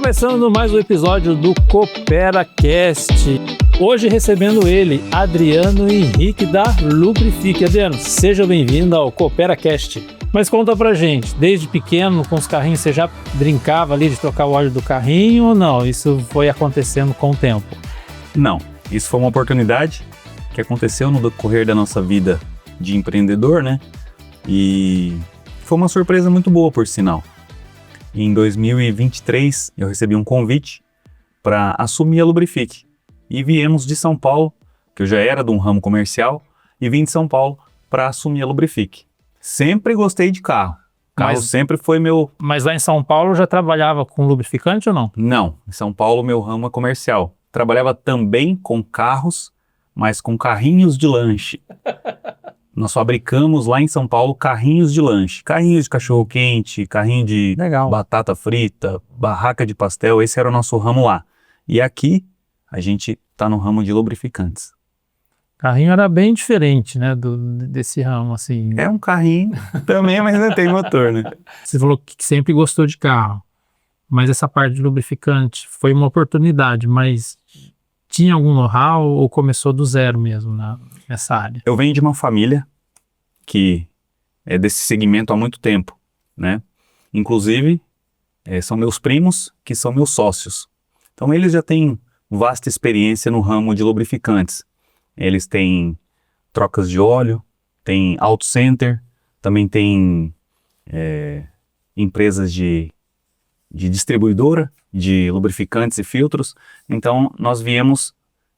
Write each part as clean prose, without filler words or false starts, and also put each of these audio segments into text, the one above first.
Começando mais um episódio do CooperaCast. Hoje recebendo ele, Adriano Henrique da Lubrifique. Adriano, seja bem-vindo ao CooperaCast. Mas conta pra gente, desde pequeno com os carrinhos, você já brincava ali de trocar o óleo do carrinho ou não? Isso foi acontecendo com o tempo? Não, isso foi uma oportunidade que aconteceu no decorrer da nossa vida de empreendedor, né? E foi uma surpresa muito boa, por sinal. Em 2023, eu recebi um convite para assumir a Lubrifique. E viemos de São Paulo, que eu já era de um ramo comercial, e vim de São Paulo para assumir a Lubrifique. Sempre gostei de carro. Carro sempre foi meu... Mas lá em São Paulo já trabalhava com lubrificante ou não? Não, em São Paulo meu ramo é comercial. Trabalhava também com carros, mas com carrinhos de lanche. Nós fabricamos lá em São Paulo carrinhos de lanche, carrinhos de cachorro-quente, carrinho de batata frita, barraca de pastel, esse era o nosso ramo lá. E aqui a gente está no ramo de lubrificantes. Carrinho era bem diferente, né, desse ramo, assim. É um carrinho também, mas não tem motor, né? Você falou que sempre gostou de carro, mas essa parte de lubrificante foi uma oportunidade, mas tinha algum know-how ou começou do zero mesmo nessa área? Eu venho de uma família que é desse segmento há muito tempo, né? Inclusive, são meus primos que são meus sócios. Então, eles já têm vasta experiência no ramo de lubrificantes. Eles têm trocas de óleo, têm auto center, também têm empresas de distribuidora de lubrificantes e filtros. Então, nós viemos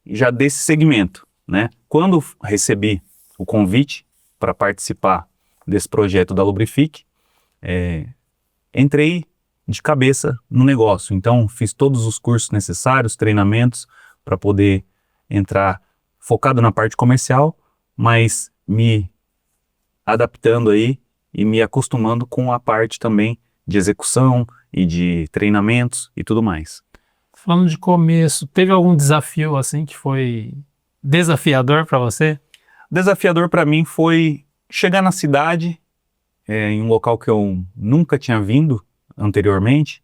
já desse segmento, né? Quando recebi o convite para participar desse projeto da Lubrifique, entrei de cabeça no negócio. Então, fiz todos os cursos necessários, treinamentos, para poder entrar focado na parte comercial, mas me adaptando aí e me acostumando com a parte também de execução e de treinamentos e tudo mais. Falando de começo, teve algum desafio assim que foi desafiador para você? Desafiador para mim foi chegar na cidade, em um local que eu nunca tinha vindo anteriormente.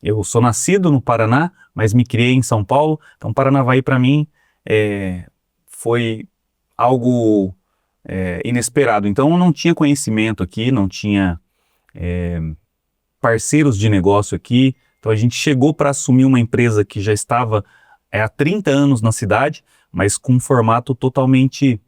Eu sou nascido no Paraná, mas me criei em São Paulo. Então, Paranavaí para mim foi algo inesperado. Então, eu não tinha conhecimento aqui, não tinha parceiros de negócio aqui. Então, a gente chegou para assumir uma empresa que já estava há 30 anos na cidade, mas com um formato totalmente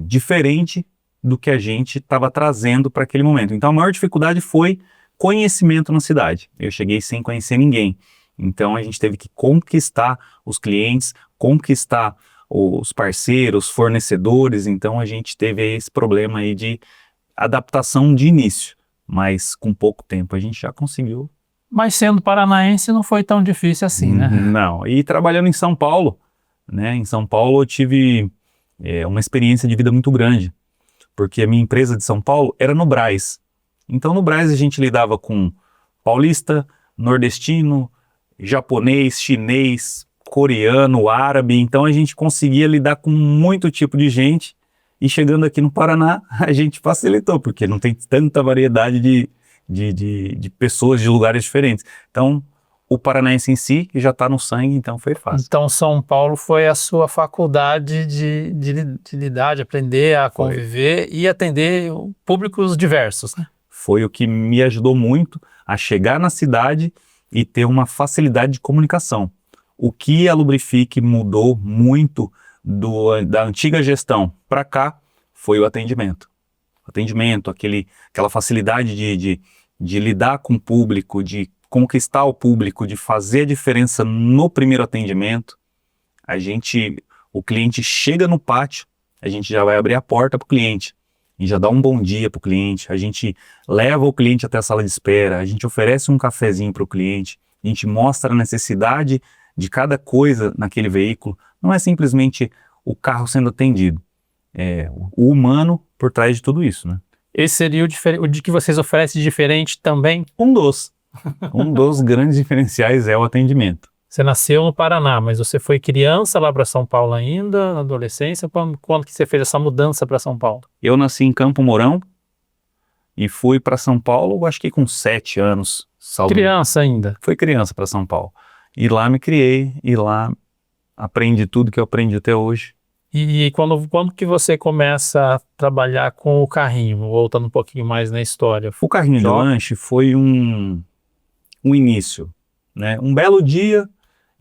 diferente do que a gente estava trazendo para aquele momento. Então, a maior dificuldade foi conhecimento na cidade. Eu cheguei sem conhecer ninguém. Então, a gente teve que conquistar os clientes, conquistar os parceiros, fornecedores. Então, a gente teve esse problema aí de adaptação de início. Mas, com pouco tempo, a gente já conseguiu. Mas, sendo paranaense, não foi tão difícil assim, né? Não. E trabalhando em São Paulo, né? Em São Paulo, eu tive uma experiência de vida muito grande. Porque a minha empresa de São Paulo era no Brás. Então, no Brás, a gente lidava com paulista, nordestino, japonês, chinês, coreano, árabe. Então, a gente conseguia lidar com muito tipo de gente. E chegando aqui no Paraná, a gente facilitou, porque não tem tanta variedade de pessoas de lugares diferentes. Então, o paranaense em si já está no sangue, então foi fácil. Então, São Paulo foi a sua faculdade de lidar, de aprender a conviver e atender públicos diversos, né? Foi o que me ajudou muito a chegar na cidade e ter uma facilidade de comunicação. O que a Lubrifique mudou muito da antiga gestão para cá foi o atendimento. O atendimento, aquela facilidade de lidar com o público, de conquistar o público, de fazer a diferença no primeiro atendimento. O cliente chega no pátio, a gente já vai abrir a porta para o cliente. A gente já dá um bom dia para o cliente, a gente leva o cliente até a sala de espera, a gente oferece um cafezinho para o cliente, a gente mostra a necessidade de cada coisa naquele veículo. Não é simplesmente o carro sendo atendido, é o humano por trás de tudo isso, né? Esse seria o de que vocês oferecem diferente também? Um dos grandes diferenciais é o atendimento. Você nasceu no Paraná, mas você foi criança lá para São Paulo ainda, na adolescência? Quando que você fez essa mudança para São Paulo? Eu nasci em Campo Mourão, E fui para São Paulo, acho que com 7 anos. Criança ainda. Foi criança para São Paulo. E lá me criei, e lá aprendi tudo que eu aprendi até hoje. E quando que você começa a trabalhar com o carrinho? Voltando um pouquinho mais na história. O carrinho de lanche foi um início, né? Um belo dia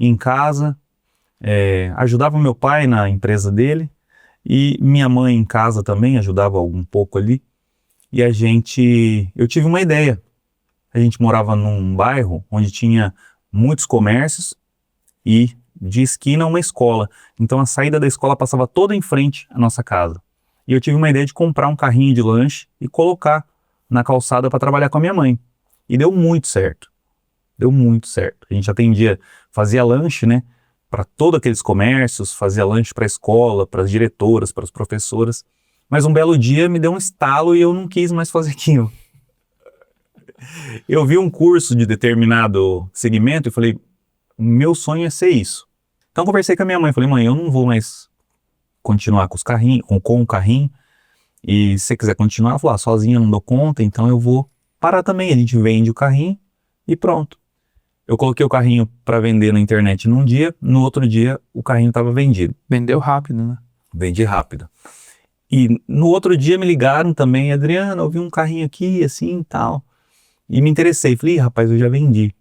em casa, ajudava meu pai na empresa dele e minha mãe em casa também ajudava um pouco ali. E eu tive uma ideia. A gente morava num bairro onde tinha muitos comércios e de esquina uma escola. Então a saída da escola passava toda em frente à nossa casa. E eu tive uma ideia de comprar um carrinho de lanche e colocar na calçada para trabalhar com a minha mãe. E deu muito certo. Deu muito certo. A gente atendia, fazia lanche, né, para todos aqueles comércios, fazia lanche para a escola, para as diretoras, para as professoras. Mas um belo dia me deu um estalo e eu não quis mais fazer aquilo. Eu vi um curso de determinado segmento e falei, meu sonho é ser isso. Então conversei com a minha mãe, falei, mãe, eu não vou mais continuar com os carrinhos, com o carrinho, e se você quiser continuar, ela falou, sozinha eu não dou conta, então eu vou parar também, a gente vende o carrinho e pronto. Eu coloquei o carrinho para vender na internet num dia, no outro dia o carrinho estava vendido. Vendeu rápido, né? Vendi rápido. E no outro dia me ligaram também, Adriano, eu vi um carrinho aqui, assim e tal, e me interessei, falei, rapaz, eu já vendi.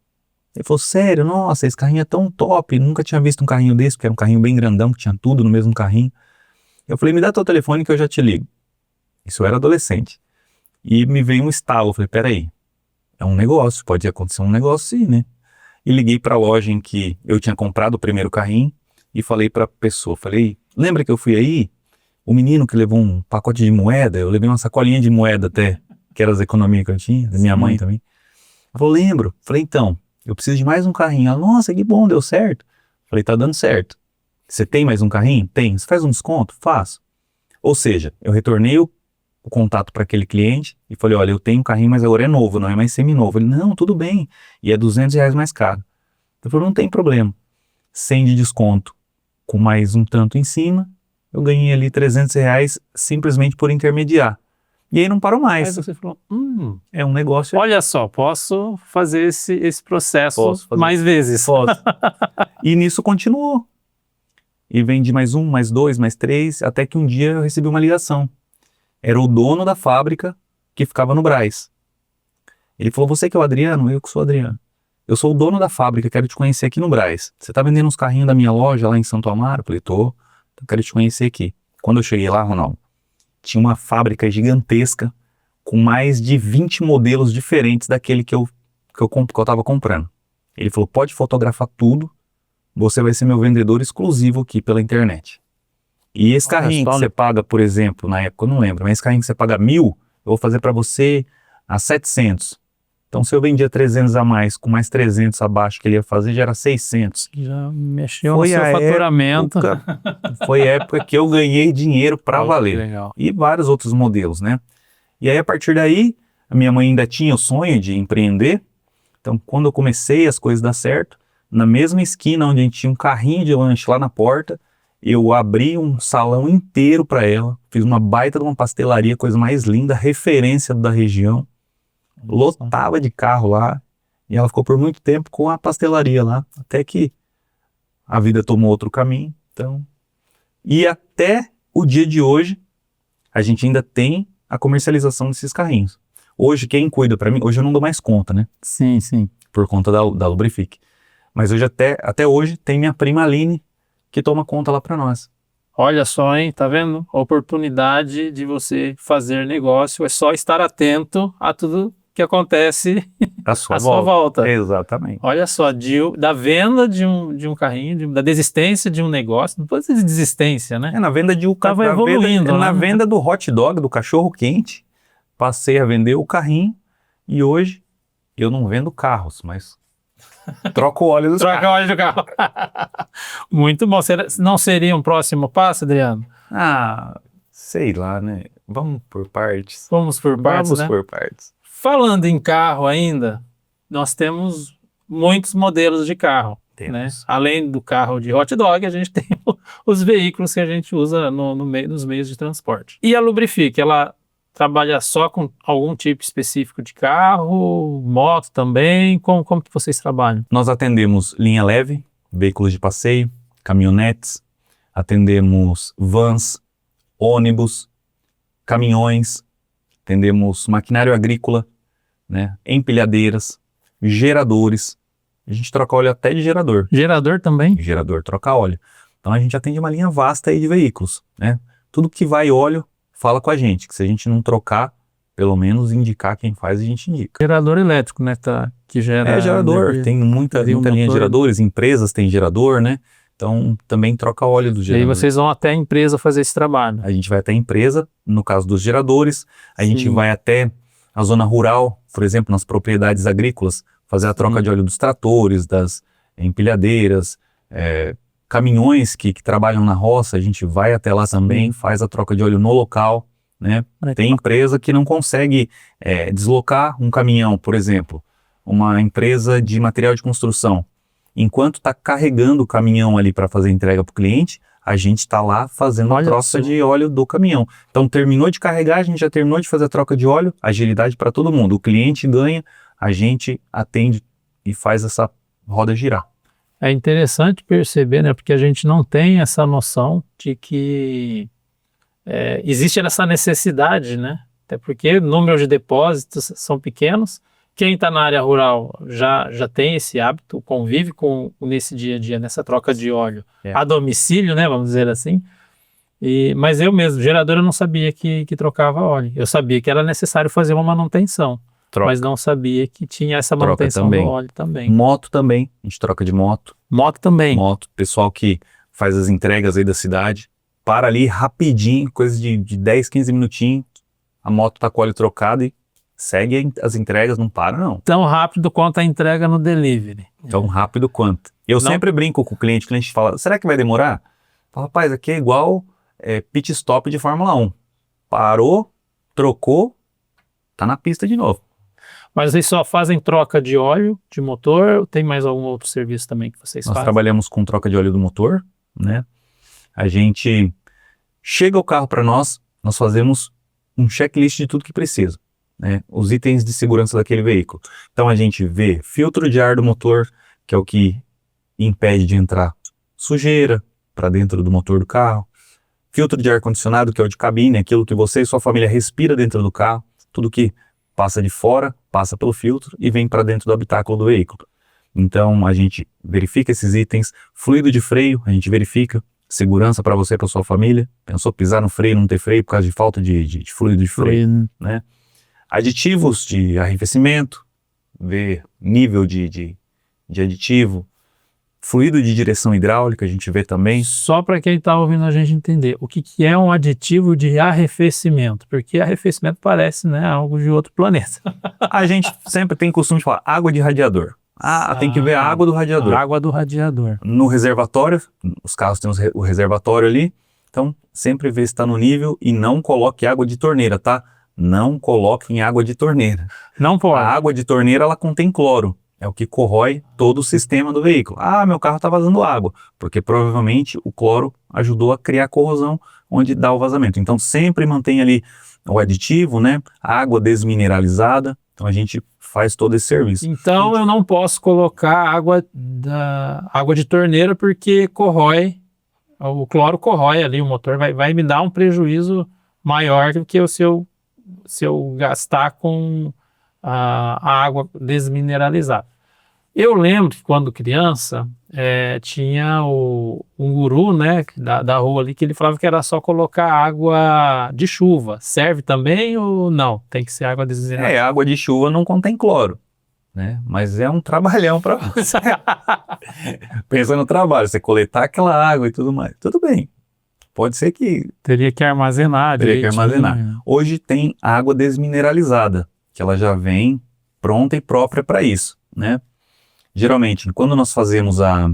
Ele falou, sério? Nossa, esse carrinho é tão top, nunca tinha visto um carrinho desse, porque era um carrinho bem grandão, que tinha tudo no mesmo carrinho. Eu falei, me dá teu telefone que eu já te ligo. Isso eu era adolescente. E me veio um estalo, eu falei, peraí, é um negócio, pode acontecer um negócio sim, né? E liguei para a loja em que eu tinha comprado o primeiro carrinho e falei para a pessoa, falei, lembra que eu fui aí? O menino que levou um pacote de moeda, eu levei uma sacolinha de moeda até, que era as economias que eu tinha, da minha mãe também. Eu falei, lembro. Falei, então, eu preciso de mais um carrinho. Ela, nossa, que bom, deu certo. Falei, tá dando certo. Você tem mais um carrinho? Tem. Você faz um desconto? Faço. Ou seja, eu retornei o contato para aquele cliente e falei, olha, eu tenho um carrinho, mas agora é novo, não é mais seminovo. Ele, não, tudo bem. E é R$200 mais caro. Eu falei, não tem problema. 100 de desconto com mais um tanto em cima, eu ganhei ali R$300 simplesmente por intermediar. E aí não parou mais. Aí você falou, é um negócio... olha só, posso fazer esse processo Posso fazer. mais vezes. Posso. E nisso continuou. E vendi mais um, mais dois, mais três, até que um dia eu recebi uma ligação. Era o dono da fábrica que ficava no Brás. Ele falou, você que é o Adriano? Eu que sou o Adriano. Eu sou o dono da fábrica, quero te conhecer aqui no Brás. Você tá vendendo uns carrinhos da minha loja lá em Santo Amaro? Eu falei, tô. Então quero te conhecer aqui. Quando eu cheguei lá, Ronaldo, tinha uma fábrica gigantesca com mais de 20 modelos diferentes daquele que eu estava comprando. Ele falou, pode fotografar tudo, você vai ser meu vendedor exclusivo aqui pela internet. E esse carrinho que você paga, por exemplo, na época eu não lembro, mas esse carrinho que você paga 1.000, eu vou fazer para você a 700. Então se eu vendia 300 a mais, com mais 300 abaixo que ele ia fazer, já era 600. Já mexeu no seu faturamento. Foi a época que eu ganhei dinheiro para valer. Legal. E vários outros modelos, né? E aí a partir daí, a minha mãe ainda tinha o sonho de empreender. Então quando eu comecei as coisas dar certo, na mesma esquina onde a gente tinha um carrinho de lanche lá na porta, eu abri um salão inteiro para ela, fiz uma baita de uma pastelaria, coisa mais linda, referência da região. Lotava de carro lá, e ela ficou por muito tempo com a pastelaria lá, até que a vida tomou outro caminho. Então, e até o dia de hoje, a gente ainda tem a comercialização desses carrinhos. Hoje, quem cuida para mim, hoje eu não dou mais conta, né? Sim, sim. Por conta da Lubrifique. Mas hoje até hoje tem minha prima Aline, que toma conta lá para nós. Olha só, hein? Tá vendo? A oportunidade de você fazer negócio, é só estar atento a tudo que acontece à sua volta. Exatamente. Olha só, da venda de um carrinho, da desistência de um negócio, não pode ser desistência, né? Na venda de Tava evoluindo, na venda do hot dog, do cachorro quente, passei a vender o carrinho e hoje eu não vendo carros, mas troco o óleo do carro. Troca o óleo do carro. Muito bom. Não seria um próximo passo, Adriano? Sei lá, né? Vamos por partes. Vamos por partes, né? Por partes. Falando em carro ainda, nós temos muitos modelos de carro. Temos. Né? Além do carro de hot dog, a gente tem os veículos que a gente usa nos meios de transporte. E a Lubrifique, ela trabalha só com algum tipo específico de carro, moto também? Como que vocês trabalham? Nós atendemos linha leve, veículos de passeio, caminhonetes, atendemos vans, ônibus, caminhões, atendemos maquinário agrícola, né, empilhadeiras, geradores. A gente troca óleo até de gerador. Gerador também? Gerador troca óleo. Então a gente atende uma linha vasta aí de veículos, né? Tudo que vai óleo, fala com a gente, que se a gente não trocar, pelo menos indicar quem faz, a gente indica. Gerador elétrico, né, que gera... Gerador, energia. tem muita linha de geradores, empresas têm gerador, né? Então também troca óleo do gerador. E aí vocês vão até a empresa fazer esse trabalho? A gente vai até a empresa, no caso dos geradores, a gente vai até a zona rural, por exemplo, nas propriedades agrícolas, fazer a troca de óleo dos tratores, das empilhadeiras, caminhões que trabalham na roça, a gente vai até lá também, faz a troca de óleo no local, né? Tem empresa que não consegue deslocar um caminhão, por exemplo, uma empresa de material de construção. Enquanto está carregando o caminhão ali para fazer entrega para o cliente, a gente está lá fazendo a troca de óleo do caminhão. Então terminou de carregar, a gente já terminou de fazer a troca de óleo, agilidade para todo mundo. O cliente ganha, a gente atende e faz essa roda girar. É interessante perceber, né, porque a gente não tem essa noção de que existe essa necessidade, né? Até porque o número de depósitos são pequenos. Quem está na área rural já tem esse hábito, convive nesse dia a dia, nessa troca de óleo a domicílio, né, vamos dizer assim. Mas eu mesmo, gerador, eu não sabia que trocava óleo. Eu sabia que era necessário fazer uma manutenção. Mas não sabia que tinha essa manutenção do óleo também. Moto também, a gente troca de moto. Moto também? Moto, pessoal que faz as entregas aí da cidade, para ali rapidinho, coisa de 10, 15 minutinhos, a moto tá com o óleo trocado e segue as entregas, não para não. Tão rápido quanto a entrega no delivery. Tão rápido quanto. Eu sempre brinco com o cliente fala, será que vai demorar? Fala, rapaz, aqui é igual pit stop de Fórmula 1. Parou, trocou, tá na pista de novo. Mas vocês só fazem troca de óleo, de motor, ou tem mais algum outro serviço também que vocês fazem? Nós trabalhamos com troca de óleo do motor, né? A gente chega o carro para nós fazemos um checklist de tudo que precisa, né? Os itens de segurança daquele veículo. Então a gente vê filtro de ar do motor, que é o que impede de entrar sujeira para dentro do motor do carro. Filtro de ar-condicionado, que é o de cabine, aquilo que você e sua família respira dentro do carro, tudo que passa de fora, passa pelo filtro e vem para dentro do habitáculo do veículo. Então a gente verifica esses itens. Fluido de freio, a gente verifica. Segurança para você e para sua família. Pensou pisar no freio, não ter freio por causa de falta de fluido de freio, né? Aditivos de arrefecimento, ver nível de aditivo. Fluido de direção hidráulica, a gente vê também. Só para quem está ouvindo a gente entender, o que é um aditivo de arrefecimento? Porque arrefecimento parece, né, algo de outro planeta. A gente sempre tem costume de falar água de radiador. Tem que ver a água do radiador. A água do radiador. No reservatório, os carros têm o reservatório ali, então sempre vê se está no nível e não coloque água de torneira, tá? Não coloque em água de torneira. Não pode. A água de torneira, ela contém cloro. É o que corrói todo o sistema do veículo. Meu carro está vazando água, porque provavelmente o cloro ajudou a criar corrosão onde dá o vazamento. Então sempre mantém ali o aditivo, né? Água desmineralizada. Então a gente faz todo esse serviço. Então eu não posso colocar água de torneira porque corrói, o cloro corrói ali o motor, vai me dar um prejuízo maior do que se eu gastar com a água desmineralizada. Eu lembro que quando criança tinha um guru, né, da rua ali, que ele falava que era só colocar água de chuva. Serve também ou não? Tem que ser água desmineralizada? Água de chuva não contém cloro, né? Mas é um trabalhão para você. Pensa no trabalho, você coletar aquela água e tudo mais. Tudo bem. Pode ser que... Teria que armazenar. Hoje tem água desmineralizada, que ela já vem pronta e própria para isso, né? Geralmente, quando nós fazemos a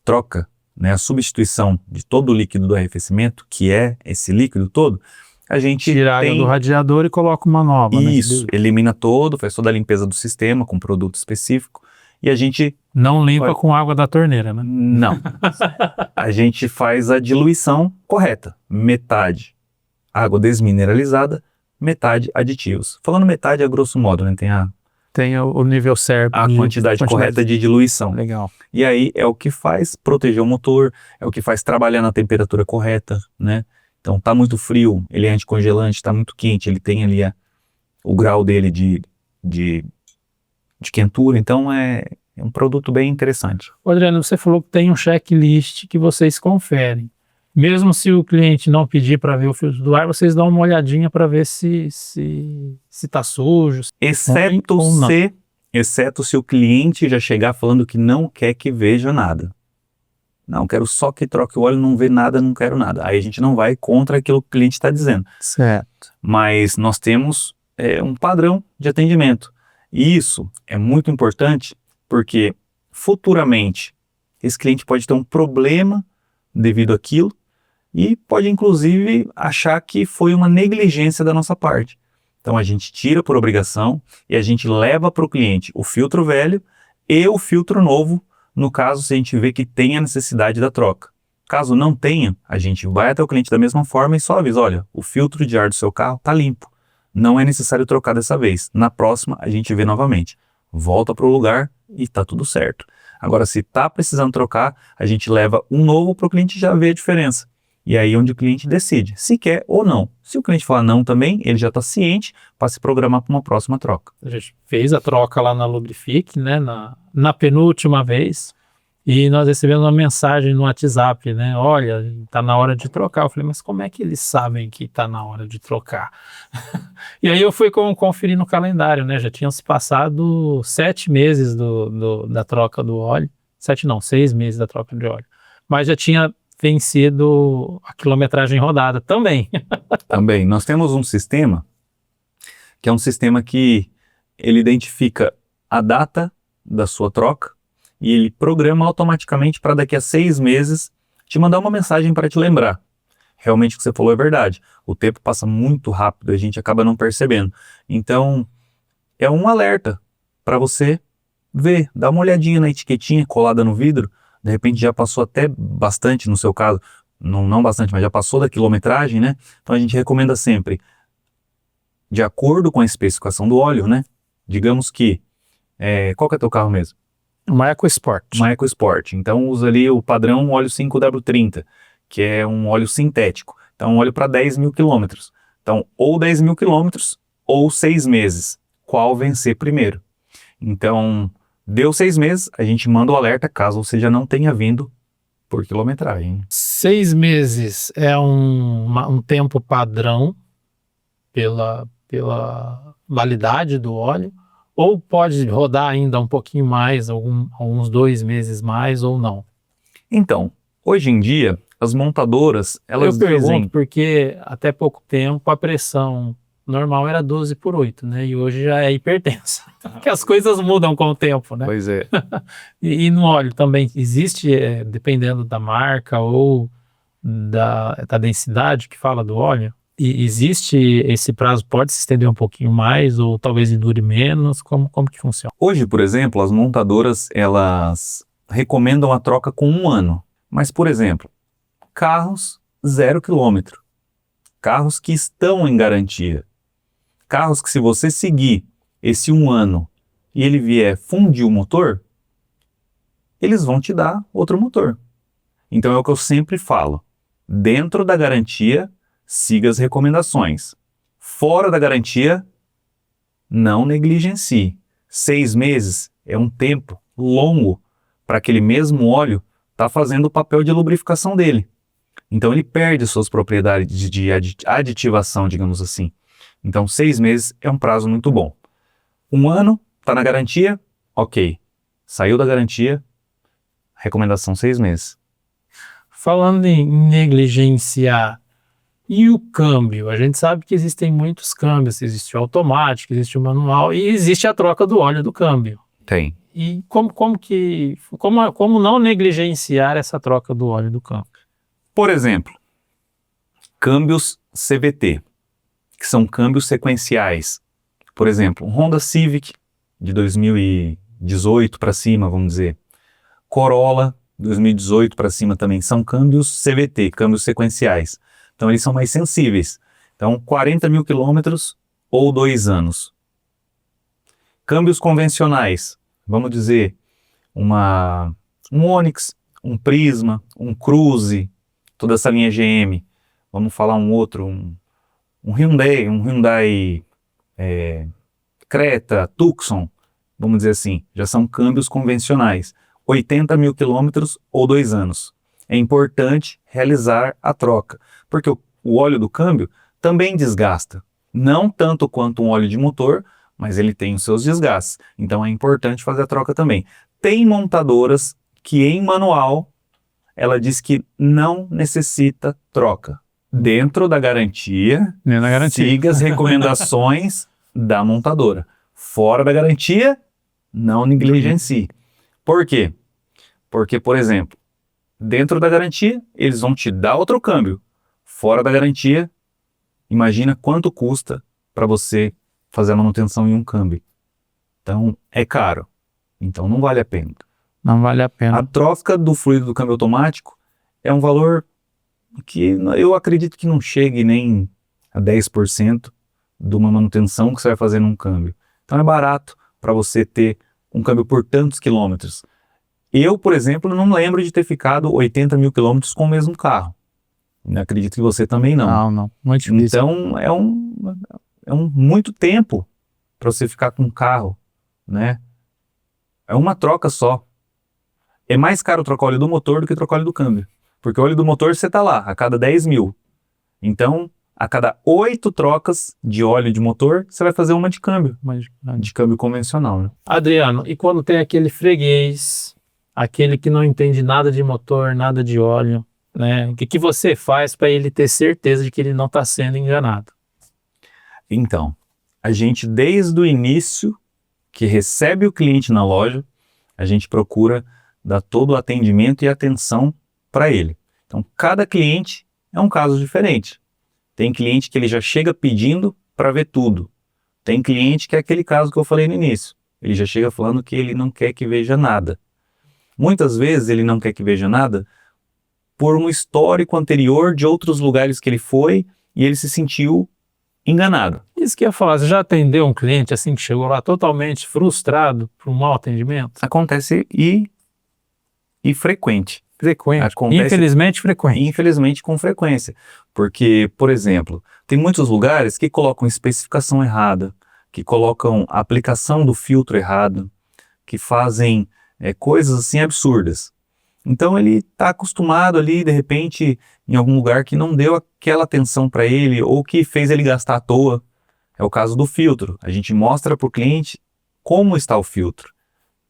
troca, né, a substituição de todo o líquido do arrefecimento, que é esse líquido todo, a gente tira a água do radiador e coloca uma nova. Isso, elimina faz toda a limpeza do sistema com produto específico e a gente... Não limpa com água da torneira, né? Não. A gente faz a diluição correta. Metade água desmineralizada, metade aditivos. Falando metade, a grosso modo, né? Tem o nível certo. A quantidade correta de diluição. Legal. E aí é o que faz proteger o motor, é o que faz trabalhar na temperatura correta, né? Então tá muito frio, ele é anticongelante, tá muito quente, ele tem ali o grau dele de quentura, então é um produto bem interessante. Adriano, você falou que tem um checklist que vocês conferem. Mesmo se o cliente não pedir para ver o filtro do ar, vocês dão uma olhadinha para ver se tá sujo. Exceto se o cliente já chegar falando que não quer que veja nada. Não, quero só que troque o óleo, não vê nada, não quero nada. Aí a gente não vai contra aquilo que o cliente está dizendo. Certo. Mas nós temos um padrão de atendimento. E isso é muito importante porque futuramente esse cliente pode ter um problema devido àquilo e pode inclusive achar que foi uma negligência da nossa parte. Então a gente tira por obrigação e a gente leva para o cliente o filtro velho e o filtro novo, no caso se a gente vê que tem a necessidade da troca. Caso não tenha, a gente vai até o cliente da mesma forma e só avisa, olha, o filtro de ar do seu carro está limpo, não é necessário trocar dessa vez. Na próxima a gente vê novamente, volta para o lugar e está tudo certo. Agora se está precisando trocar, a gente leva um novo para o cliente já ver a diferença. E aí onde o cliente decide se quer ou não. Se o cliente falar não também, ele já está ciente para se programar para uma próxima troca. A gente fez a troca lá na Lubrifique, né, na penúltima vez, e nós recebemos uma mensagem no WhatsApp, né, olha, está na hora de trocar. Eu falei, mas como é que eles sabem que está na hora de trocar? E aí eu fui conferir no calendário, né, já tinham se passado 7 meses da troca do óleo, 6 meses da troca de óleo, mas já tinha vencido a quilometragem rodada também. Também. Nós temos um sistema, que é um sistema que ele identifica a data da sua troca e ele programa automaticamente para daqui a 6 meses te mandar uma mensagem para te lembrar. Realmente o que você falou é verdade. O tempo passa muito rápido, a gente acaba não percebendo. Então, é um alerta para você ver, dar uma olhadinha na etiquetinha colada no vidro. De repente já passou até bastante, no seu caso, não bastante, mas já passou da quilometragem, né? Então a gente recomenda sempre, de acordo com a especificação do óleo, né? Digamos que, qual que é teu carro mesmo? Uma EcoSport. Uma EcoSport. Então usa ali o padrão óleo 5W30, que é um óleo sintético. Então um óleo para 10 mil quilômetros. Então ou 10 mil quilômetros ou 6 meses. Qual vencer primeiro? Então... Deu 6 meses, a gente manda o alerta caso você já não tenha vindo por quilometragem. 6 meses é um tempo padrão pela validade do óleo, ou pode rodar ainda um pouquinho mais, alguns 2 meses mais ou não? Então, hoje em dia, as montadoras, elas dizem... Eu pergunto porque até pouco tempo a pressão normal era 12/8, né? E hoje já é hipertensa. Porque as coisas mudam com o tempo, né? Pois é. E no óleo também existe, dependendo da marca ou da densidade que fala do óleo, e existe esse prazo, pode se estender um pouquinho mais ou talvez dure menos? Como que funciona? Hoje, por exemplo, as montadoras, elas recomendam a troca com 1 ano. Mas, por exemplo, carros 0 quilômetro, carros que estão em garantia, carros que se você seguir esse 1 ano e ele vier fundir o motor, eles vão te dar outro motor. Então é o que eu sempre falo. Dentro da garantia, siga as recomendações. Fora da garantia, não negligencie. 6 meses é um tempo longo para aquele mesmo óleo estar fazendo o papel de lubrificação dele. Então ele perde suas propriedades de aditivação, digamos assim. Então 6 meses é um prazo muito bom. 1 ano, está na garantia, ok. Saiu da garantia, recomendação 6 meses. Falando em negligenciar, e o câmbio? A gente sabe que existem muitos câmbios, existe o automático, existe o manual e existe a troca do óleo do câmbio. Tem. E como não negligenciar essa troca do óleo do câmbio? Por exemplo, câmbios CVT, que são câmbios sequenciais. Por exemplo, um Honda Civic de 2018 para cima, vamos dizer. Corolla 2018 para cima também são câmbios CVT, câmbios sequenciais. Então eles são mais sensíveis. Então, 40 mil quilômetros ou 2 anos. Câmbios convencionais, vamos dizer, um Onix, um Prisma, um Cruze, toda essa linha GM. Vamos falar um outro, um Hyundai Creta, Tucson, vamos dizer assim, já são câmbios convencionais. 80 mil quilômetros ou 2 anos. É importante realizar a troca, porque o óleo do câmbio também desgasta. Não tanto quanto um óleo de motor, mas ele tem os seus desgastes. Então é importante fazer a troca também. Tem montadoras que em manual ela diz que não necessita troca. Dentro da garantia, siga as recomendações da montadora. Fora da garantia, não negligencie. Por quê? Porque, por exemplo, dentro da garantia, eles vão te dar outro câmbio. Fora da garantia, imagina quanto custa para você fazer a manutenção em um câmbio. Então, é caro. Então, não vale a pena. Não vale a pena. A troca do fluido do câmbio automático é um valor que eu acredito que não chegue nem a 10% de uma manutenção que você vai fazer num câmbio. Então, é barato para você ter um câmbio por tantos quilômetros. Eu, por exemplo, não lembro de ter ficado 80 mil quilômetros com o mesmo carro. Eu acredito que você também não. Não. Muito difícil. Então, é um muito tempo para você ficar com um carro, né? É uma troca só. É mais caro trocar óleo do motor do que trocar óleo do câmbio. Porque o óleo do motor você está lá, a cada 10 mil. Então, a cada 8 trocas de óleo de motor, você vai fazer uma de câmbio. De câmbio convencional, né? Adriano, e quando tem aquele freguês, aquele que não entende nada de motor, nada de óleo, né? O que você faz para ele ter certeza de que ele não está sendo enganado? Então, a gente desde o início que recebe o cliente na loja, a gente procura dar todo o atendimento e atenção para ele. Então, cada cliente é um caso diferente. Tem cliente que ele já chega pedindo para ver tudo. Tem cliente que é aquele caso que eu falei no início. Ele já chega falando que ele não quer que veja nada. Muitas vezes ele não quer que veja nada por um histórico anterior de outros lugares que ele foi e ele se sentiu enganado. Isso que eu ia falar, você já atendeu um cliente assim que chegou lá totalmente frustrado por um mau atendimento? Acontece e frequente. Acontece, infelizmente frequente. Infelizmente com frequência. Porque, por exemplo, tem muitos lugares que colocam especificação errada, que colocam a aplicação do filtro errado, que fazem coisas assim absurdas. Então ele está acostumado ali, de repente, em algum lugar que não deu aquela atenção para ele ou que fez ele gastar à toa. É o caso do filtro. A gente mostra para o cliente como está o filtro,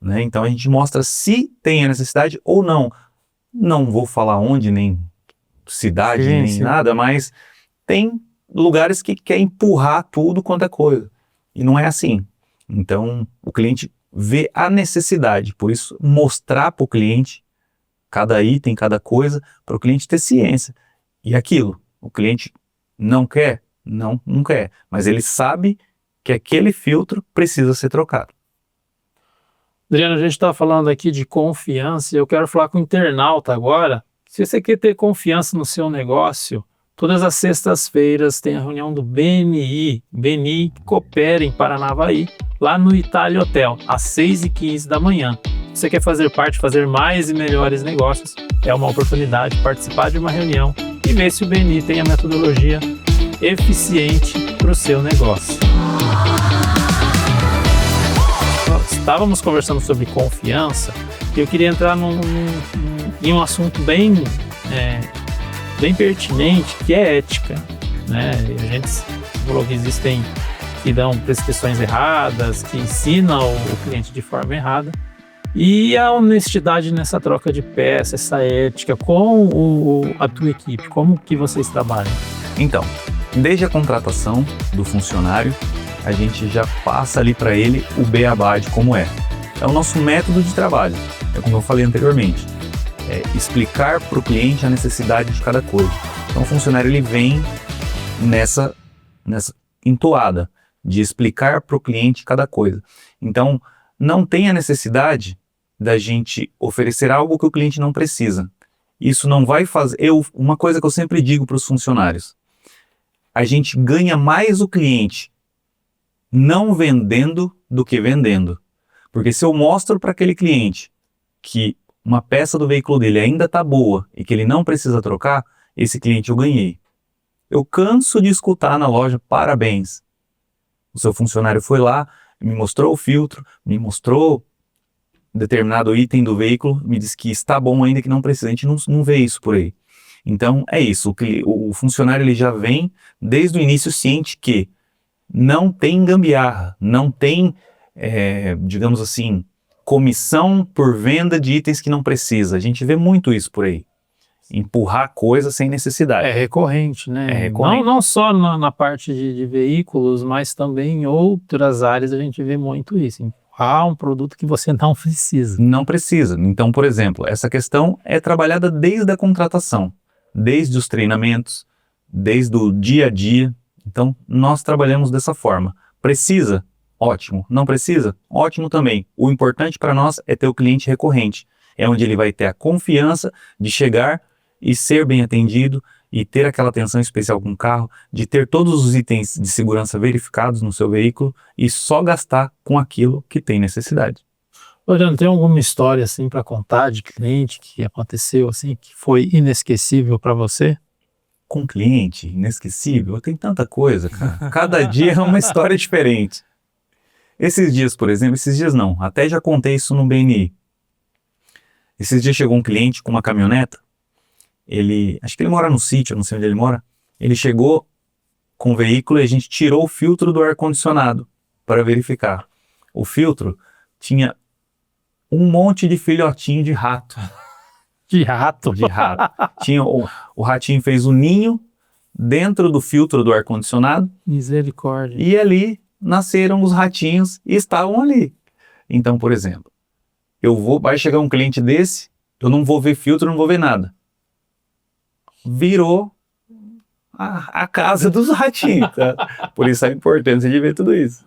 né? Então a gente mostra se tem a necessidade ou não. Não vou falar onde, nem cidade, nem nada, mas tem lugares que quer empurrar tudo quanto é coisa. E não é assim. Então o cliente vê a necessidade, por isso mostrar para o cliente cada item, cada coisa, para o cliente ter ciência. E aquilo, o cliente não quer? Não quer. Mas ele sabe que aquele filtro precisa ser trocado. Adriano, a gente está falando aqui de confiança e eu quero falar com o internauta agora. Se você quer ter confiança no seu negócio, todas as sextas-feiras tem a reunião do BNI que coopera em Paranavaí, lá no Itália Hotel, às 6h15 da manhã. Se você quer fazer parte, fazer mais e melhores negócios, é uma oportunidade de participar de uma reunião e ver se o BNI tem a metodologia eficiente para o seu negócio. Estávamos conversando sobre confiança e eu queria entrar em um assunto bem pertinente, que é ética, né? A gente falou que existem que dão prescrições erradas, que ensinam o cliente de forma errada. E a honestidade nessa troca de peça, essa ética com a tua equipe, como que vocês trabalham? Então, desde a contratação do funcionário, a gente já passa ali para ele o beabá de como é. É o nosso método de trabalho, é como eu falei anteriormente. É explicar para o cliente a necessidade de cada coisa. Então o funcionário ele vem nessa entoada de explicar para o cliente cada coisa. Então não tem a necessidade da gente oferecer algo que o cliente não precisa. Isso não vai fazer... Uma coisa que eu sempre digo para os funcionários, a gente ganha mais o cliente não vendendo do que vendendo. Porque se eu mostro para aquele cliente que uma peça do veículo dele ainda está boa e que ele não precisa trocar, esse cliente eu ganhei. Eu canso de escutar na loja, parabéns. O seu funcionário foi lá, me mostrou o filtro, me mostrou determinado item do veículo, me disse que está bom ainda, que não precisa. A gente não vê isso por aí. Então é isso, o funcionário ele já vem desde o início ciente que não tem gambiarra, não tem, digamos assim, comissão por venda de itens que não precisa. A gente vê muito isso por aí. Empurrar coisa sem necessidade. É recorrente, né? É recorrente. Não só na parte de veículos, mas também em outras áreas a gente vê muito isso. Empurrar um produto que você não precisa. Não precisa. Então, por exemplo, essa questão é trabalhada desde a contratação, desde os treinamentos, desde o dia a dia. Então, nós trabalhamos dessa forma. Precisa? Ótimo. Não precisa? Ótimo também. O importante para nós é ter o cliente recorrente. É onde ele vai ter a confiança de chegar e ser bem atendido e ter aquela atenção especial com o carro, de ter todos os itens de segurança verificados no seu veículo e só gastar com aquilo que tem necessidade. Olhando, tem alguma história assim para contar de cliente que aconteceu assim, que foi inesquecível para você? Com cliente, inesquecível, tem tanta coisa, cara. Cada dia é uma história diferente. Esses dias, por exemplo, esses dias não, até já contei isso no BNI. Esses dias chegou um cliente com uma caminhoneta, acho que ele mora no sítio, não sei onde ele mora, ele chegou com o veículo e a gente tirou o filtro do ar-condicionado para verificar. O filtro tinha um monte de filhotinho de rato. De rato? De rato. O ratinho fez um ninho dentro do filtro do ar-condicionado. Misericórdia. E ali nasceram os ratinhos e estavam ali. Então, por exemplo, vai chegar um cliente desse, eu não vou ver filtro, não vou ver nada. Virou a casa dos ratinhos, tá? Por isso a importância de ver tudo isso.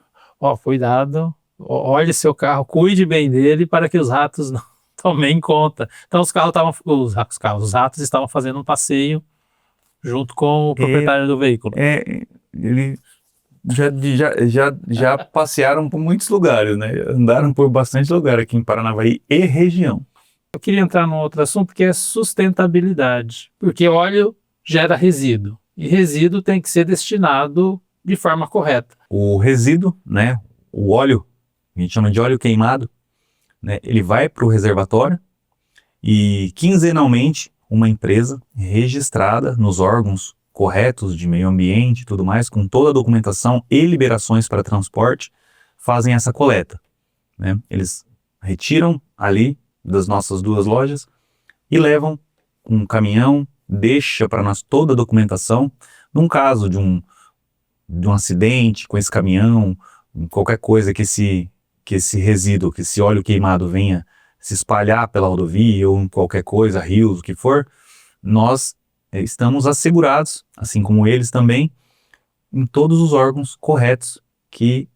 Cuidado, olhe seu carro, cuide bem dele para que os ratos não tomem conta. Então os ratos estavam fazendo um passeio junto com o proprietário do veículo. Ele já passearam por muitos lugares, né? Andaram por bastante lugar aqui em Paranavaí e região. Eu queria entrar num outro assunto que é sustentabilidade, porque óleo gera resíduo e resíduo tem que ser destinado de forma correta. O resíduo, né? O óleo, a gente chama de óleo queimado, né? Ele vai para o reservatório e quinzenalmente uma empresa registrada nos órgãos corretos de meio ambiente e tudo mais, com toda a documentação e liberações para transporte, fazem essa coleta, né? Eles retiram ali das nossas 2 lojas e levam um caminhão, deixa para nós toda a documentação. Num caso de um acidente com esse caminhão, qualquer coisa que esse resíduo, que esse óleo queimado venha se espalhar pela rodovia ou em qualquer coisa, rios, o que for, nós estamos assegurados, assim como eles também, em todos os órgãos corretos que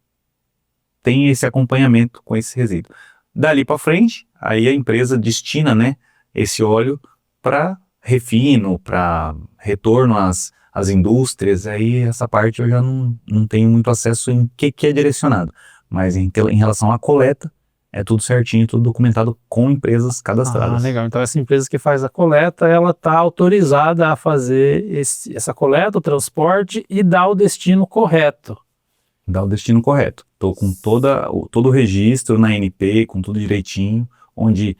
têm esse acompanhamento com esse resíduo. Dali para frente, aí a empresa destina, né, esse óleo para refino, para retorno às indústrias. Aí essa parte eu já não tenho muito acesso em que é direcionado. Mas em relação à coleta, é tudo certinho, tudo documentado com empresas cadastradas. Legal. Então essa empresa que faz a coleta, ela está autorizada a fazer essa coleta, o transporte e dar o destino correto. Dá o destino correto. Estou com todo o registro na ANP, com tudo direitinho, onde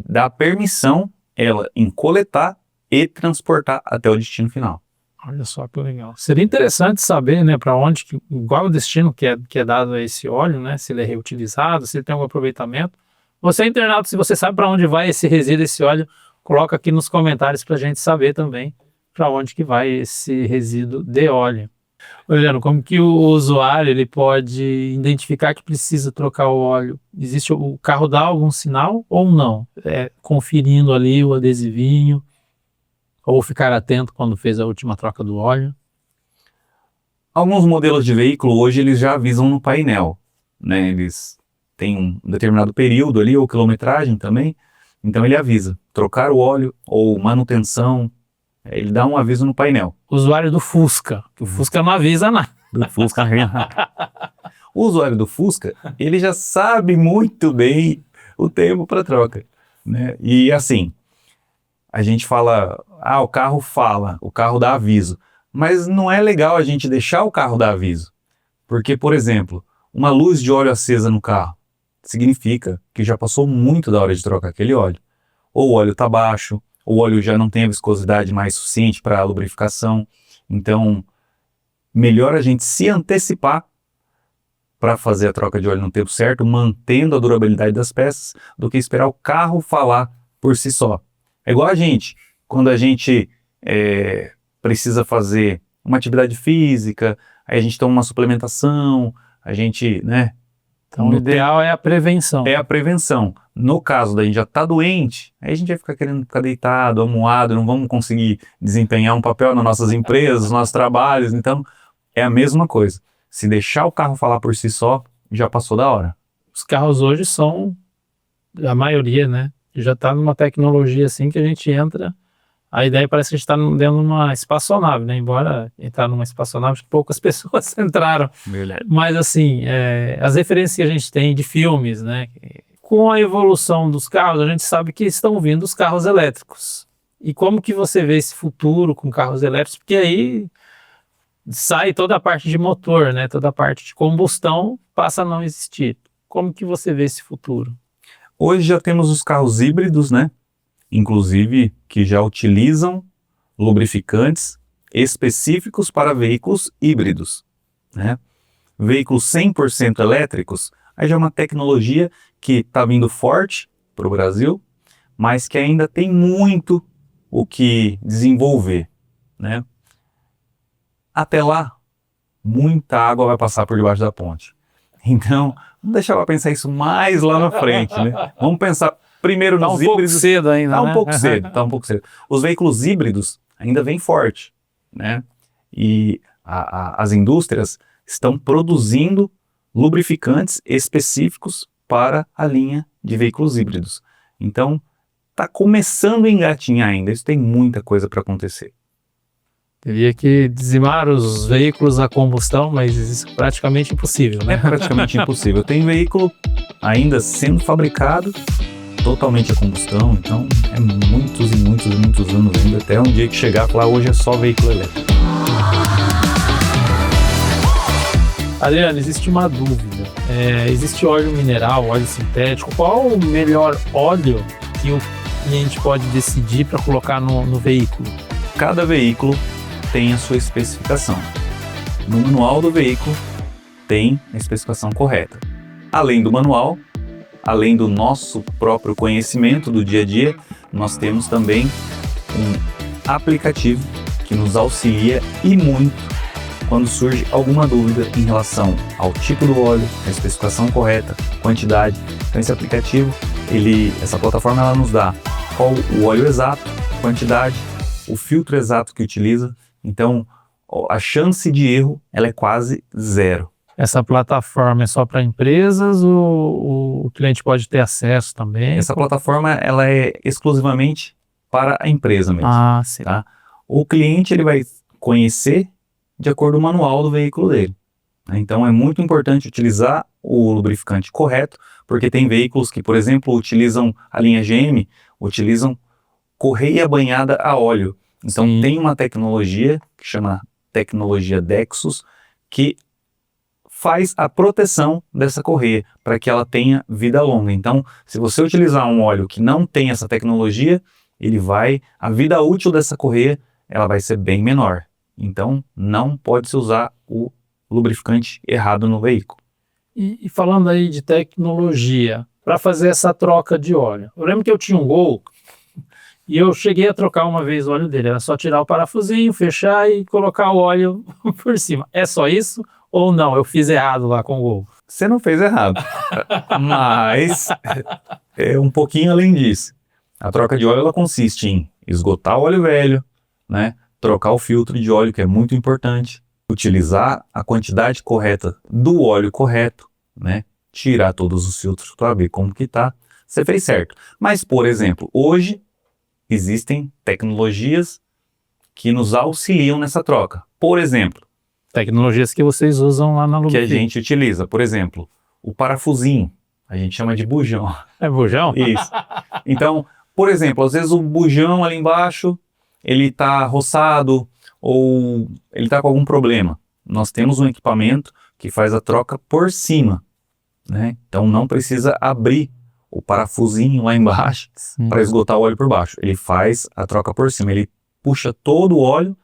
dá permissão ela em coletar e transportar até o destino final. Olha só que legal. Seria interessante saber, né, para onde, qual o destino que é dado a esse óleo, né, se ele é reutilizado, se ele tem algum aproveitamento. Você, internauta, se você sabe para onde vai esse resíduo, esse óleo, coloca aqui nos comentários para a gente saber também para onde que vai esse resíduo de óleo. Olhando como que o usuário ele pode identificar que precisa trocar o óleo? Existe o carro dá algum sinal ou não? Conferindo ali o adesivinho ou ficar atento quando fez a última troca do óleo? Alguns modelos de veículo hoje eles já avisam no painel, né? Eles têm um determinado período ali ou quilometragem também, então ele avisa trocar o óleo ou manutenção, Ele dá um aviso no painel. Usuário do Fusca, que o Fusca não avisa nada. Do Fusca. O usuário do Fusca, ele já sabe muito bem o tempo para troca, né? E assim, a gente fala, o carro fala, o carro dá aviso, mas não é legal a gente deixar o carro dar aviso, porque, por exemplo, uma luz de óleo acesa no carro significa que já passou muito da hora de trocar aquele óleo. Ou o óleo está baixo, ou o óleo já não tem a viscosidade mais suficiente para a lubrificação. Então, melhor a gente se antecipar para fazer a troca de óleo no tempo certo, mantendo a durabilidade das peças, do que esperar o carro falar por si só. É igual a gente, quando a gente precisa fazer uma atividade física, aí a gente toma uma suplementação, a gente, né? Então, o ideal é a prevenção. É a prevenção. No caso da gente já estar doente, aí a gente vai ficar querendo ficar deitado, amuado, não vamos conseguir desempenhar um papel nas nossas empresas, nos nossos trabalhos. Então, é a mesma coisa. Se deixar o carro falar por si só, já passou da hora. Os carros hoje são, a maioria, né? Já está numa tecnologia assim que a gente entra. A ideia parece que a gente está dentro de uma espaçonave, né? Embora entrar numa espaçonave, poucas pessoas entraram. Verdade. Mas assim, as referências que a gente tem de filmes, né? Com a evolução dos carros, a gente sabe que estão vindo os carros elétricos. E como que você vê esse futuro com carros elétricos? Porque aí sai toda a parte de motor, né? Toda a parte de combustão passa a não existir. Como que você vê esse futuro? Hoje já temos os carros híbridos, né? Inclusive que já utilizam lubrificantes específicos para veículos híbridos, né? Veículos 100% elétricos, aí já é uma tecnologia que está vindo forte para o Brasil, mas que ainda tem muito o que desenvolver, né? Até lá, muita água vai passar por debaixo da ponte. Então, vamos deixar para pensar isso mais lá na frente, né? Vamos pensar primeiro nos híbridos. Tá um pouco cedo ainda, Tá né? um pouco cedo, tá um pouco cedo. Os veículos híbridos ainda vêm forte, né? E as indústrias estão produzindo lubrificantes específicos para a linha de veículos híbridos. Então, está começando a engatinhar ainda. Isso tem muita coisa para acontecer. Teria que dizimar os veículos a combustão, mas isso é praticamente impossível, né? É praticamente impossível. Tem veículo ainda sendo fabricado totalmente a combustão, então é muitos e muitos e muitos anos ainda, até um dia que chegar e falar, hoje é só veículo elétrico. Adriano, existe uma dúvida. Existe óleo mineral, óleo sintético. Qual o melhor óleo que o cliente pode decidir para colocar no veículo? Cada veículo tem a sua especificação. No manual do veículo tem a especificação correta. Além do manual, além do nosso próprio conhecimento do dia a dia, nós temos também um aplicativo que nos auxilia e muito quando surge alguma dúvida em relação ao tipo do óleo, a especificação correta, quantidade. Então esse aplicativo, essa plataforma, ela nos dá qual o óleo exato, quantidade, o filtro exato que utiliza. Então a chance de erro ela é quase zero. Essa plataforma é só para empresas ou o cliente pode ter acesso também? Essa plataforma ela é exclusivamente para a empresa mesmo. Ah, sim. Tá? O cliente ele vai conhecer de acordo com o manual do veículo dele. Então é muito importante utilizar o lubrificante correto, porque tem veículos que, por exemplo, utilizam a linha GM, utilizam correia banhada a óleo. Então tem uma tecnologia que chama tecnologia Dexus, que faz a proteção dessa correia, para que ela tenha vida longa. Então, se você utilizar um óleo que não tem essa tecnologia, a vida útil dessa correia, ela vai ser bem menor. Então, não pode se usar o lubrificante errado no veículo. E falando aí de tecnologia, para fazer essa troca de óleo, eu lembro que eu tinha um Gol, e eu cheguei a trocar uma vez o óleo dele, era só tirar o parafusinho, fechar e colocar o óleo por cima. É só isso? Ou não, eu fiz errado lá com o Gol? Você não fez errado, mas é um pouquinho além disso. A troca de óleo ela consiste em esgotar o óleo velho, né? Trocar o filtro de óleo, que é muito importante, utilizar a quantidade correta do óleo correto, né? Tirar todos os filtros para ver como que tá. Você fez certo. Mas, por exemplo, hoje existem tecnologias que nos auxiliam nessa troca. Por exemplo, Tecnologias que vocês usam lá na que Lubrifique. a gente utiliza, por exemplo, o parafusinho, a gente chama de bujão. É bujão? Isso. Então, por exemplo, às vezes o bujão ali embaixo, ele está roçado ou ele está com algum problema. Nós temos um equipamento que faz a troca por cima, né? Então não precisa abrir o parafusinho lá embaixo para esgotar o óleo por baixo. Ele faz a troca por cima, ele puxa todo o óleo,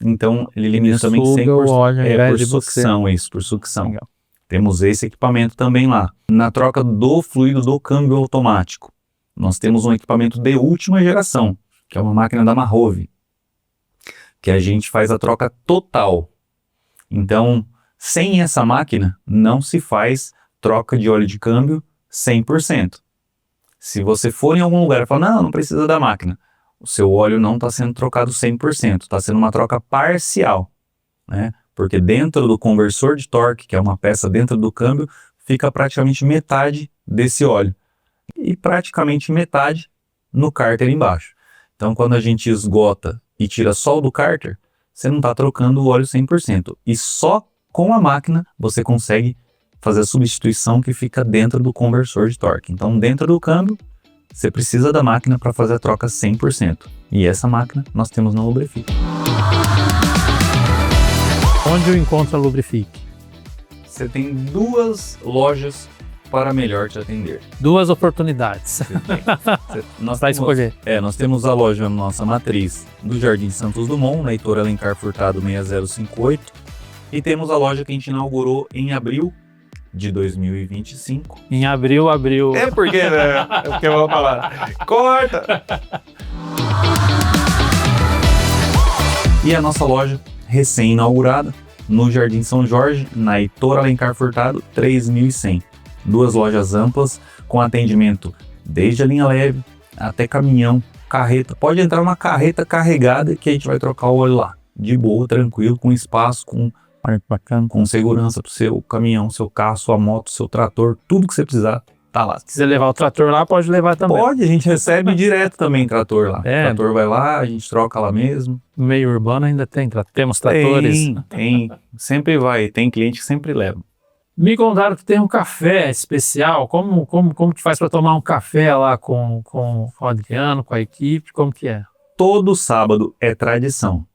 então ele elimina também suga 100%. o óleo ao invés por de você. sucção, isso, por sucção. Legal. Temos esse equipamento também lá. Na troca do fluido do câmbio automático, nós temos um equipamento de última geração, que é uma máquina da Mahove, que a gente faz a troca total. Então, sem essa máquina, não se faz troca de óleo de câmbio 100%. Se você for em algum lugar e falar, não precisa da máquina, o seu óleo não está sendo trocado 100%, está sendo uma troca parcial, né? Porque dentro do conversor de torque, que é uma peça dentro do câmbio, fica praticamente metade desse óleo e praticamente metade no cárter embaixo. Então, quando a gente esgota e tira só o do cárter, você não está trocando o óleo 100%. E só com a máquina você consegue fazer a substituição que fica dentro do conversor de torque. Então, dentro do câmbio, você precisa da máquina para fazer a troca 100%. E essa máquina nós temos na Lubrifique. Onde eu encontro a Lubrifique? Você tem 2 lojas para melhor te atender. 2 oportunidades Nós para escolher. Nós temos a loja nossa matriz do Jardim Santos Dumont, na Heitor Alencar Furtado 6058. E temos a loja que a gente inaugurou em abril de 2025. Em abril. É porque, né? É o que eu vou falar. Corta! E a nossa loja recém-inaugurada no Jardim São Jorge, na Heitor Alencar Furtado 3100. 2 lojas amplas com atendimento desde a linha leve até caminhão, carreta. Pode entrar uma carreta carregada que a gente vai trocar o óleo lá. De boa, tranquilo, com espaço, com segurança para o seu caminhão, seu carro, sua moto, seu trator, tudo que você precisar, tá lá. Se quiser levar o trator lá, pode levar também. Pode, a gente recebe direto também trator lá. É. O trator vai lá, a gente troca lá mesmo. No meio urbano ainda temos tratores. Tem. Sempre vai, tem cliente que sempre leva. Me contaram que tem um café especial. Como que faz para tomar um café lá com o Adriano, com a equipe? Como que é? Todo sábado é tradição.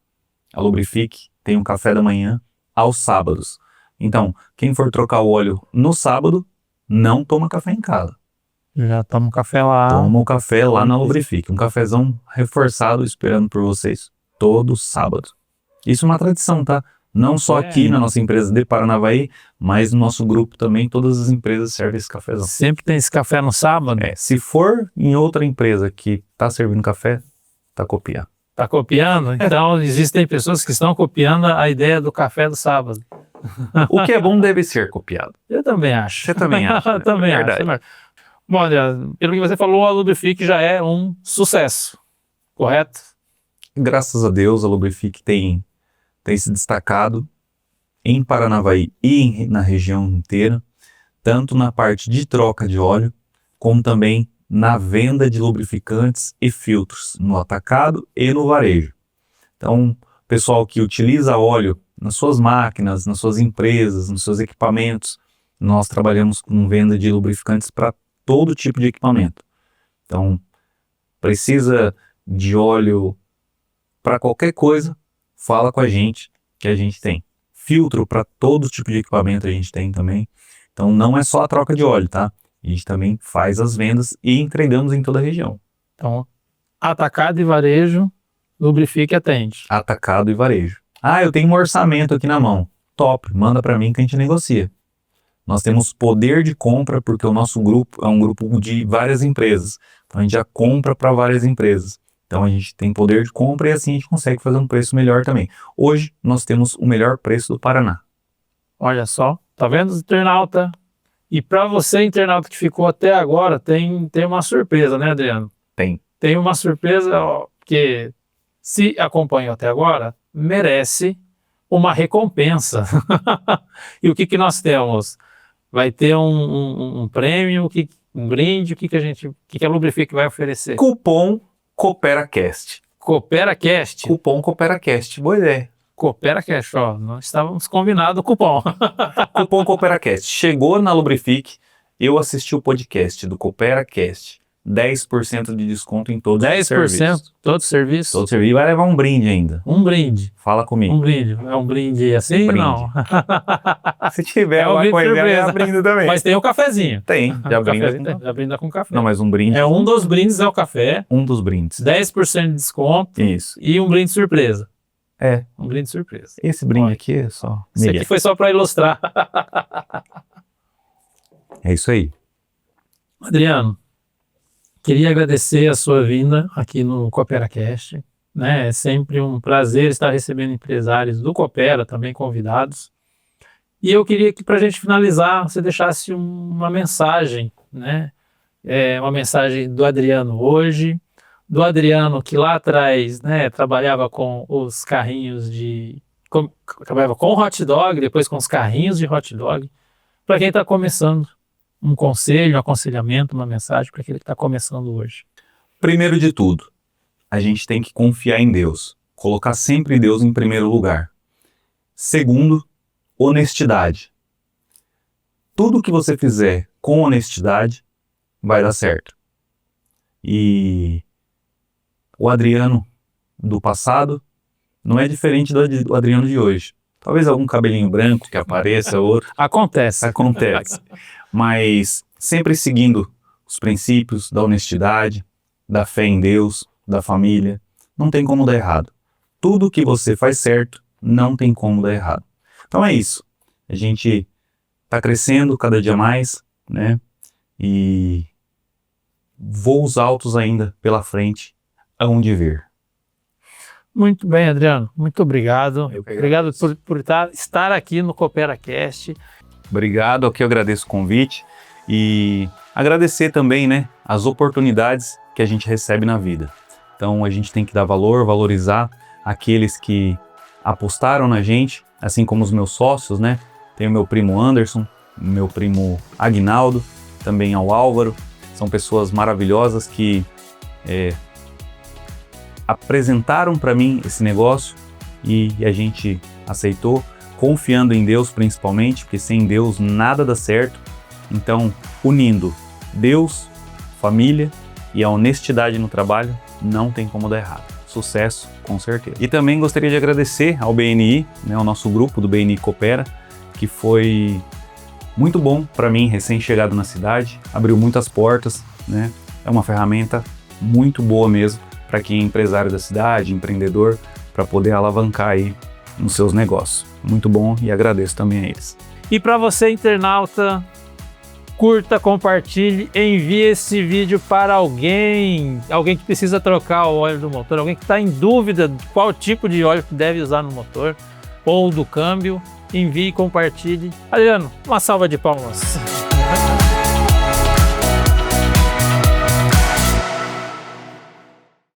A Lubrifique tem um café da manhã aos sábados. Então, quem for trocar o óleo no sábado, não toma café em casa. Já toma um café lá. Toma o café lá na Lubrifique. Um cafezão reforçado esperando por vocês todo sábado. Isso é uma tradição, tá? Não só aqui na nossa empresa de Paranavaí, mas no nosso grupo também, todas as empresas servem esse cafezão. Sempre tem esse café no sábado? Se for em outra empresa que está servindo café, tá copiando. Está copiando? Então existem pessoas que estão copiando a ideia do café do sábado. O que é bom deve ser copiado. Eu também acho. Você também acha? Eu também É acho. verdade. Bom, olha, pelo que você falou, a Lubrifique já é um sucesso, correto? Graças a Deus, a Lubrifique tem se destacado em Paranavaí e na região inteira, tanto na parte de troca de óleo, como também na venda de lubrificantes e filtros, no atacado e no varejo. Então, pessoal que utiliza óleo nas suas máquinas, nas suas empresas, nos seus equipamentos, nós trabalhamos com venda de lubrificantes para todo tipo de equipamento. Então, precisa de óleo para qualquer coisa, fala com a gente, que a gente tem. Filtro para todo tipo de equipamento a gente tem também. Então não é só a troca de óleo, tá? A gente também faz as vendas e entregamos em toda a região. Então, atacado e varejo, Lubrifique atende. Atacado e varejo. Eu tenho um orçamento aqui na mão. Top, manda para mim que a gente negocia. Nós temos poder de compra porque o nosso grupo é um grupo de várias empresas. Então a gente já compra para várias empresas. Então a gente tem poder de compra e assim a gente consegue fazer um preço melhor também. Hoje nós temos o melhor preço do Paraná. Olha só, tá vendo, internauta? E para você, internauta que ficou até agora, tem uma surpresa, né, Adriano? Tem. Tem uma surpresa, que se acompanhou até agora, merece uma recompensa. E o que nós temos? Vai ter um prêmio, um brinde, o que a Lubrifique vai oferecer? Cupom CooperaCast. CooperaCast. Cupom CooperaCast. Boa ideia. CooperaCast, ó. Nós estávamos combinados o cupom. Cupom CooperaCast. Chegou na Lubrifique, eu assisti o podcast do CooperaCast. 10% de desconto em todos os serviços. 10% todo serviço? Todo serviço. E vai levar um brinde ainda. Um brinde. Fala comigo. Um brinde. É um brinde assim? Brinde. Não. Se tiver É um uma brinde coisa, surpresa. é brinde também. Mas tem o cafezinho. Tem. Já brinda Cafezinho tem, com... já brinda com café. Não, mas um brinde. É um dos brindes é o café. Um dos brindes. 10% de desconto. Isso. E um brinde surpresa. É. Um brinde surpresa. Esse brinde Olha. aqui é só... Isso aqui foi só para ilustrar. É isso aí. Adriano, queria agradecer a sua vinda aqui no CooperaCast. Né? É sempre um prazer estar recebendo empresários do Coopera, também convidados. E eu queria que, para a gente finalizar, você deixasse uma mensagem, né? Uma mensagem do Adriano hoje, do Adriano que lá atrás, né, trabalhava com os carrinhos trabalhava com hot dog, depois com os carrinhos de hot dog. Para quem está começando, um conselho, um aconselhamento, uma mensagem para aquele que está começando hoje. Primeiro de tudo, a gente tem que confiar em Deus. Colocar sempre Deus em primeiro lugar. Segundo, honestidade. Tudo que você fizer com honestidade vai dar certo. E o Adriano do passado não é diferente do Adriano de hoje. Talvez algum cabelinho branco que apareça, outro. Acontece. Acontece. Mas sempre seguindo os princípios da honestidade, da fé em Deus, da família. Não tem como dar errado. Tudo que você faz certo, não tem como dar errado. Então é isso. A gente está crescendo cada dia mais, né? E voos altos ainda pela frente, aonde vir. Muito bem, Adriano. Muito obrigado. Obrigado agradeço. por estar aqui no CooperaCast. Obrigado, aqui eu agradeço o convite e agradecer também, né, as oportunidades que a gente recebe na vida. Então a gente tem que dar valor, valorizar aqueles que apostaram na gente, assim como os meus sócios, né? Tem o meu primo Anderson, meu primo Aguinaldo, também ao Álvaro. São pessoas maravilhosas que apresentaram para mim esse negócio e a gente aceitou, confiando em Deus principalmente, porque sem Deus nada dá certo. Então, unindo Deus, família e a honestidade no trabalho, não tem como dar errado. Sucesso, com certeza. E também gostaria de agradecer ao BNI, né, ao nosso grupo do BNI Coopera, que foi muito bom para mim, recém-chegado na cidade, abriu muitas portas, né? É uma ferramenta muito boa mesmo para quem é empresário da cidade, empreendedor, para poder alavancar aí nos seus negócios. Muito bom e agradeço também a eles. E para você, internauta, curta, compartilhe, envie esse vídeo para alguém que precisa trocar o óleo do motor, alguém que está em dúvida de qual tipo de óleo que deve usar no motor ou do câmbio. Envie e compartilhe. Adriano, uma salva de palmas.